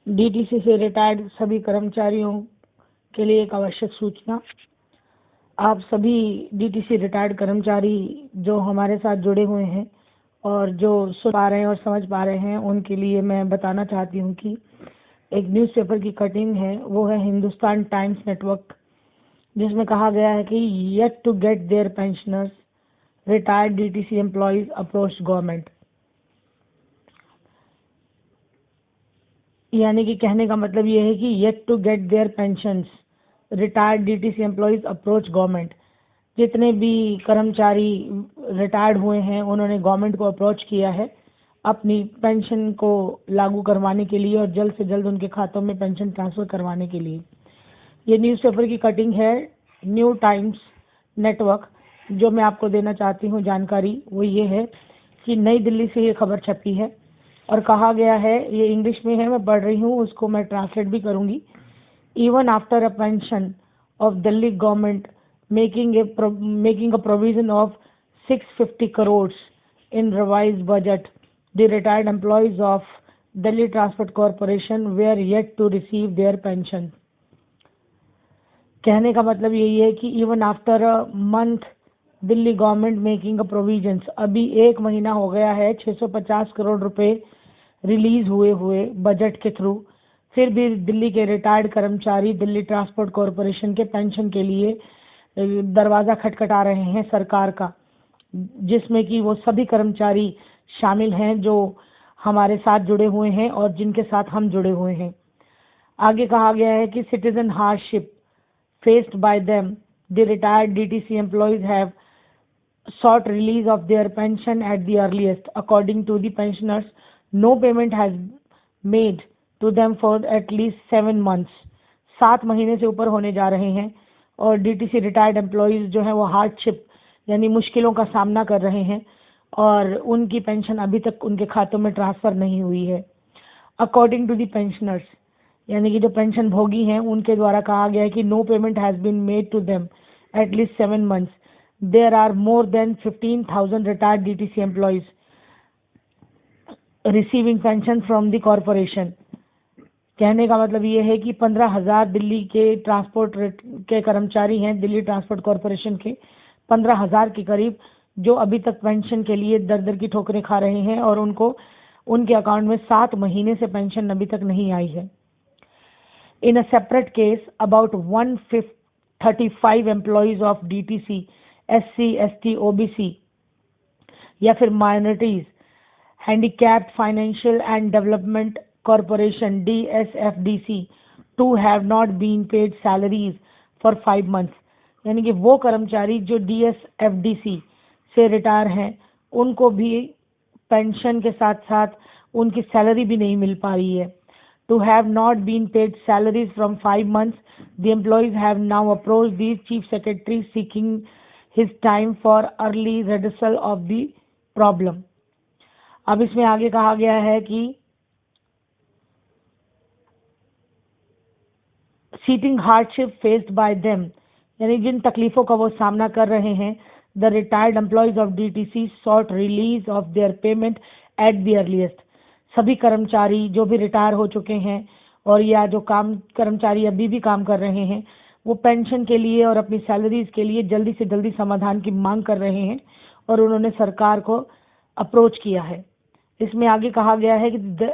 DTC से retired सभी कर्मचारियों के लिए एक आवश्यक सूचना। आप सभी डीटीसी रिटायर्ड कर्मचारी जो हमारे साथ जुड़े हुए हैं और जो सुन पा रहे हैं और समझ पा रहे हैं, उनके लिए मैं बताना चाहती हूँ कि एक न्यूज़पेपर की कटिंग है, वो है हिंदुस्तान टाइम्स नेटवर्क, जिसमें कहा गया है कि yet to get their pensioners, retired DTC employees approach government. यानी कि कहने का मतलब ये है कि yet to get their pensions, retired DTC employees approach government. जितने भी कर्मचारी रिटायर्ड हुए हैं, उन्होंने गवर्नमेंट को अप्रोच किया है अपनी पेंशन को लागू करवाने के लिए और जल्द से जल्द उनके खातों में पेंशन ट्रांसफर करवाने के लिए। ये न्यूज़पेपर की कटिंग है न्यू टाइम्स नेटवर्क। जो मैं आपको देना चाहती हूँ जानकारी वो ये है कि नई दिल्ली से ये खबर छपी है और कहा गया है, ये इंग्लिश में है, मैं पढ़ रही हूँ, उसको मैं ट्रांसलेट भी करूँगी। Even after a pension of Delhi government making a provision of 650 crores in revised budget, the retired employees of Delhi Transport Corporation were yet to receive their pension. कहने का मतलब यही है कि even after a month Delhi government making a provisions, अभी एक महीना हो गया है, 650 करोड़ रुपए रिलीज हुए बजट के थ्रू, फिर भी दिल्ली के रिटायर्ड कर्मचारी दिल्ली ट्रांसपोर्ट कॉरपोरेशन के पेंशन के लिए दरवाजा खटखटा रहे हैं सरकार का, जिसमें कि वो सभी कर्मचारी शामिल हैं जो हमारे साथ जुड़े हुए हैं और जिनके साथ हम जुड़े हुए हैं। आगे कहा गया है कि citizen hardship faced by them, the retired DTC employees have sought release of their pension at the earliest. According to the pensioners, no payment has made to them for at least 7 months. 7 महीने से ऊपर होने जा रहे हैं और DTC retired employees जो हैं वो हार्डशिप यानी मुश्किलों का सामना कर रहे हैं और उनकी पेंशन अभी तक उनके खातों में ट्रांसफर नहीं हुई है। अकॉर्डिंग टू द पेंशनर्स, यानी कि जो पेंशन भोगी हैं उनके द्वारा कहा गया है कि no payment has been made to them at least 7 months. There are more than 15,000 retired DTC employees receiving pension from the corporation. कहने का मतलब ये है कि 15,000 दिल्ली के ट्रांसपोर्ट के कर्मचारी हैं, दिल्ली ट्रांसपोर्ट कॉरपोरेशन के 15,000 के करीब, जो अभी तक पेंशन के लिए दर दर की ठोकरें खा रहे हैं और उनको उनके अकाउंट में 7 महीने से पेंशन अभी तक नहीं आई है। In a separate case, about 135 employees of DTC, SC, ST, OBC या फिर minorities, Handicapped Financial and Development Corporation, DSFDC, too have not been paid salaries for 5 months. यानी कि वो कर्मचारी जो DSFDC से रिटायर हैं, उनको भी पेंशन के साथ साथ उनकी सैलरी भी नहीं मिल पा रही है। To have not been paid salaries from 5 months, the employees have now approached the chief secretary seeking his time for early redressal of the problem. अब इसमें आगे कहा गया है कि seeking hardship faced by them, यानी जिन तकलीफों का वो सामना कर रहे हैं, the retired employees of DTC sought release of their payment at the earliest. सभी कर्मचारी जो भी रिटायर हो चुके हैं और या जो कर्मचारी अभी भी काम कर रहे हैं, वो पेंशन के लिए और अपनी सैलरीज के लिए जल्दी से जल्दी समाधान की मांग कर रहे हैं और उन्होंने सरकार को अप्रोच किया है। इसमें आगे कहा गया है कि the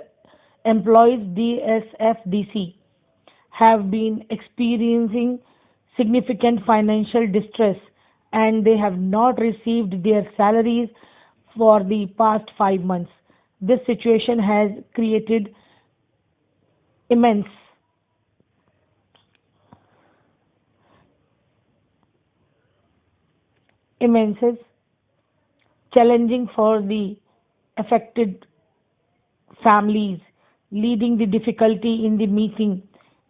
employees DSFDC have been experiencing significant financial distress and they have not received their salaries for the past 5 months. This situation has created immense challenging for the affected families, leading the difficulty in the meeting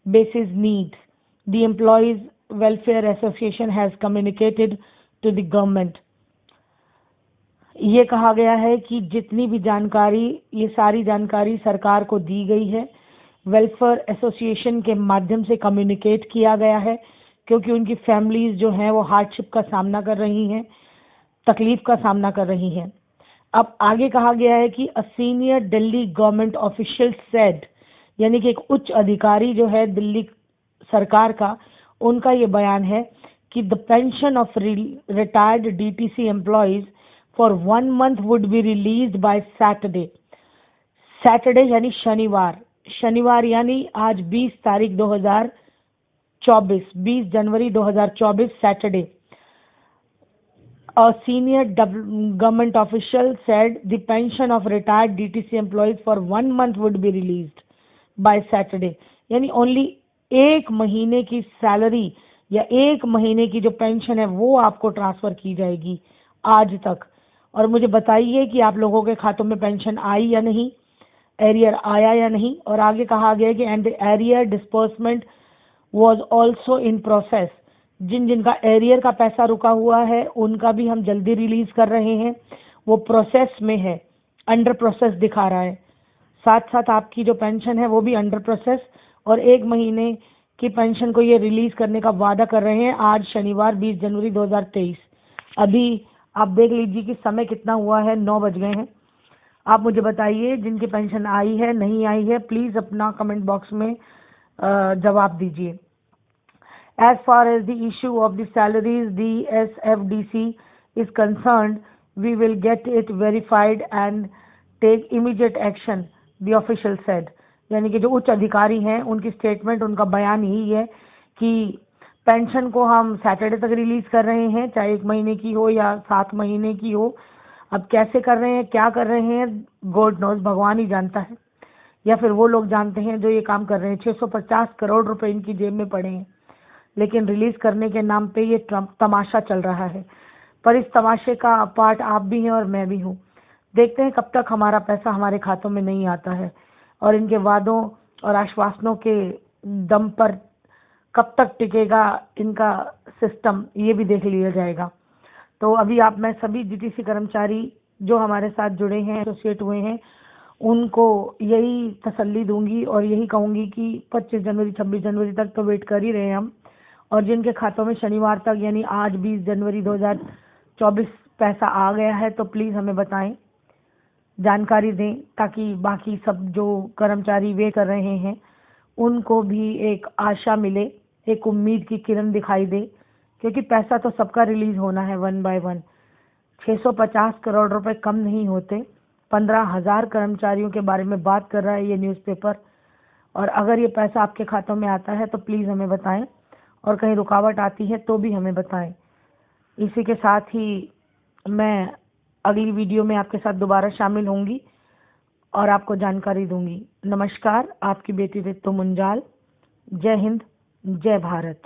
basic needs. The Employees Welfare Association has communicated to the government. ये कहा गया है कि जितनी भी जानकारी, ये सारी जानकारी सरकार को दी गई है, वेलफेयर एसोसिएशन के माध्यम से कम्युनिकेट किया गया है, क्योंकि उनकी फैमिलीज जो हैं वो हार्डशिप का सामना कर रही हैं, तकलीफ का सामना कर रही हैं। अब आगे कहा गया है कि a senior Delhi government official said यानी कि एक उच्च अधिकारी जो है दिल्ली सरकार का, उनका ये बयान है कि the pension of retired DTC employees for 1 month would be released by Saturday. Saturday यानी शनिवार, शनिवार यानी आज 20 तारीख 2024, 20 जनवरी 2024 Saturday. A senior government official said the pension of retired DTC employees for 1 month would be released by Saturday। यानी only 1 महीने की salary या 1 महीने की जो पेंशन है वो आपको ट्रांसफर की जाएगी आज तक। और मुझे बताइए कि आप लोगों के खातों में पेंशन आई या नहीं, एरियर आया या नहीं। और आगे कहा गया कि and arrear disbursement was also in process. जिन जिनका एरियर का पैसा रुका हुआ है उनका भी हम जल्दी रिलीज कर रहे हैं, वो प्रोसेस में है, अंडर प्रोसेस दिखा रहा है। साथ साथ आपकी जो पेंशन है वो भी अंडर प्रोसेस, और 1 महीने की पेंशन को ये रिलीज करने का वादा कर रहे हैं आज शनिवार 20 जनवरी 2023। अभी आप देख लीजिए कि समय कितना हुआ है, 9 बज गए हैं। आप मुझे बताइए जिनकी पेंशन आई है नहीं आई है, प्लीज अपना कमेंट बॉक्स में जवाब दीजिए। As far as the issue of the salaries DSFDC is concerned, we will get it verified and take immediate action, the official said। यानी कि जो उच्च अधिकारी हैं उनकी स्टेटमेंट, उनका बयान यही है कि पेंशन को हम सैटरडे तक रिलीज कर रहे हैं, चाहे 1 महीने की हो या 7 महीने की हो। अब कैसे कर रहे हैं, क्या कर रहे हैं, गॉड नोज, भगवान ही जानता है, या फिर वो लोग जानते हैं जो ये काम कर रहे हैं। 650 करोड़ रुपए इनकी जेब में पड़े हैं, लेकिन रिलीज करने के नाम पे ये तमाशा चल रहा है। पर इस तमाशे का पार्ट आप भी हैं और मैं भी हूँ। देखते हैं कब तक हमारा पैसा हमारे खातों में नहीं आता है, और इनके वादों और आश्वासनों के दम पर कब तक टिकेगा इनका सिस्टम, ये भी देख लिया जाएगा। तो अभी मैं सभी जीटीसी कर्मचारी जो हमारे साथ जुड़े हैं, एसोसिएट हुए हैं, उनको यही तसल्ली दूंगी और यही कहूंगी कि 25 जनवरी 26 जनवरी तक तो वेट कर ही रहे हैं हम, और जिनके खातों में शनिवार तक यानी आज 20 जनवरी 2024 पैसा आ गया है तो प्लीज़ हमें बताएं, जानकारी दें, ताकि बाकी सब जो कर्मचारी वेट कर रहे हैं उनको भी एक आशा मिले, एक उम्मीद की किरण दिखाई दे। क्योंकि पैसा तो सबका रिलीज होना है 1 बाय 1। 650 करोड़ रुपए कम नहीं होते। 15,000 कर्मचारियों के बारे में बात कर रहा है ये न्यूज़पेपर। और अगर ये पैसा आपके खातों में आता है तो प्लीज़ हमें बताएं, और कहीं रुकावट आती है तो भी हमें बताएं। इसी के साथ ही मैं अगली वीडियो में आपके साथ दोबारा शामिल होंगी और आपको जानकारी दूंगी। नमस्कार, आपकी बेटी रितु मुंजाल। जय हिंद, जय भारत।